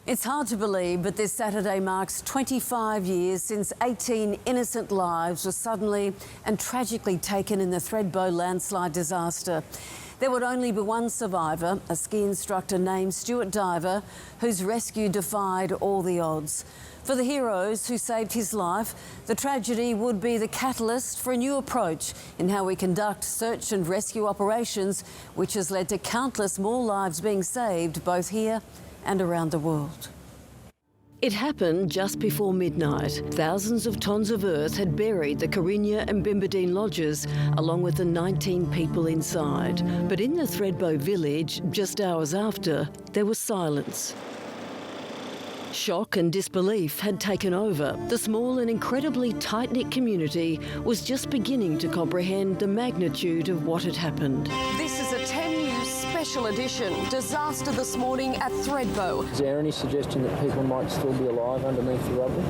It's hard to believe, but this Saturday marks 25 years since 18 innocent lives were suddenly and tragically taken in the Thredbo landslide disaster. There would only be one survivor, a ski instructor named Stuart Diver, whose rescue defied all the odds. For the heroes who saved his life, the tragedy would be the catalyst for a new approach in how we conduct search and rescue operations, which has led to countless more lives being saved both here and around the world. It happened just before midnight. Thousands of tonnes of earth had buried the Carinya and Bimbadeen lodges, along with the 19 people inside. But in the Thredbo village, just hours after, there was silence. Shock and disbelief had taken over. The small and incredibly tight-knit community was just beginning to comprehend the magnitude of what had happened. This is a 10 News special edition. Disaster this morning at Thredbo. Is there any suggestion that people might still be alive underneath the rubble?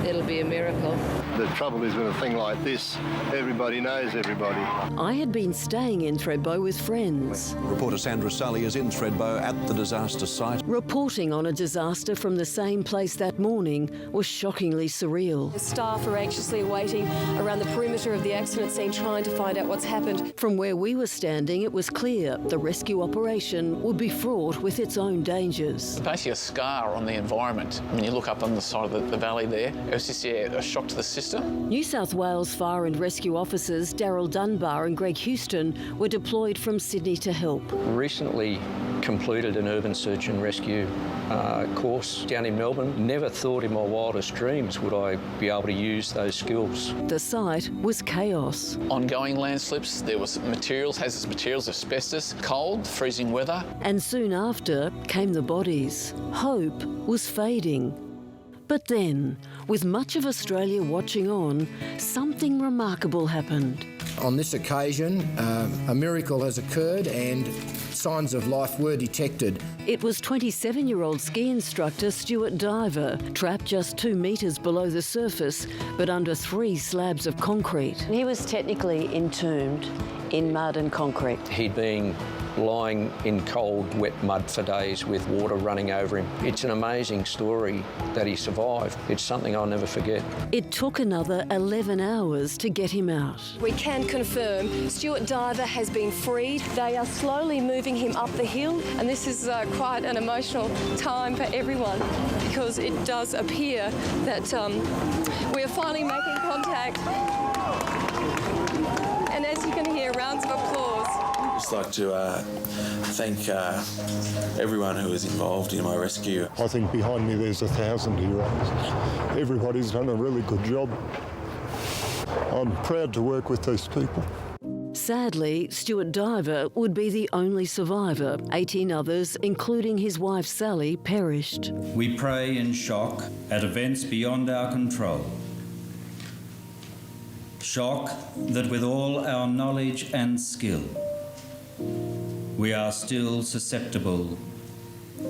It'll be a miracle. The trouble is with a thing like this, everybody knows everybody. I had been staying in Thredbo with friends. Reporter Sandra Sully is in Thredbo at the disaster site. Reporting on a disaster from the same place that morning was shockingly surreal. The staff are anxiously waiting around the perimeter of the accident scene, trying to find out what's happened. From where we were standing, it was clear the rescue operation would be fraught with its own dangers. Basically a scar on the environment. When you look up on the side of the valley there, it was just a shock to the system. New South Wales Fire and Rescue officers Daryl Dunbar and Greg Houston were deployed from Sydney to help. Recently completed an urban search and rescue course down in Melbourne. Never thought in my wildest dreams would I be able to use those skills. The site was chaos. Ongoing landslips, there was materials, hazardous materials, asbestos, cold, freezing weather. And soon after came the bodies. Hope was fading. But then, with much of Australia watching on, something remarkable happened. On this occasion, a miracle has occurred and signs of life were detected. It was 27-year-old ski instructor Stuart Diver, trapped just 2 metres below the surface, but under 3 slabs of concrete. He was technically entombed in mud and concrete. He'd been lying in cold, wet mud for days with water running over him. It's an amazing story that he survived. It's something I'll never forget. It took another 11 hours to get him out. We can confirm Stuart Diver has been freed. They are slowly moving him up the hill, and this is quite an emotional time for everyone because it does appear that we are finally making contact. And as you can hear, rounds of applause. I'd just like to thank everyone who was involved in my rescue. I think behind me there's 1,000 heroes. Everybody's done a really good job. I'm proud to work with these people. Sadly, Stuart Diver would be the only survivor. 18 others, including his wife Sally, perished. We pray in shock at events beyond our control. Shock that with all our knowledge and skill, we are still susceptible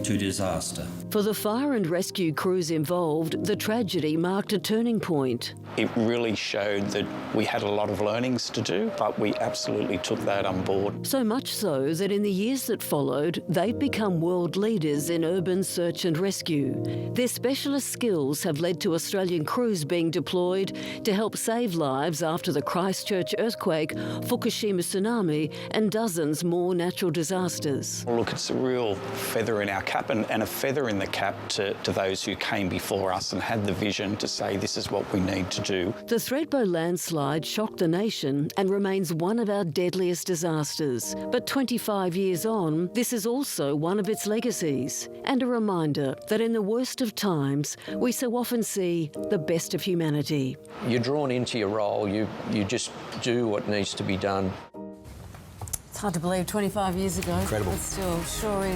to disaster. For the fire and rescue crews involved, the tragedy marked a turning point. It really showed that we had a lot of learnings to do, but we absolutely took that on board. So much so that in the years that followed, they've become world leaders in urban search and rescue. Their specialist skills have led to Australian crews being deployed to help save lives after the Christchurch earthquake, Fukushima tsunami, and dozens more natural disasters. Look, it's a real feather in our cap and a feather in the cap to those who came before us and had the vision to say this is what we need to do. The Thredbo landslide shocked the nation and remains one of our deadliest disasters. But 25 years on, this is also one of its legacies, and a reminder that in the worst of times, we so often see the best of humanity. You're drawn into your role, you just do what needs to be done. It's hard to believe 25 years ago. Incredible. But still, sure is.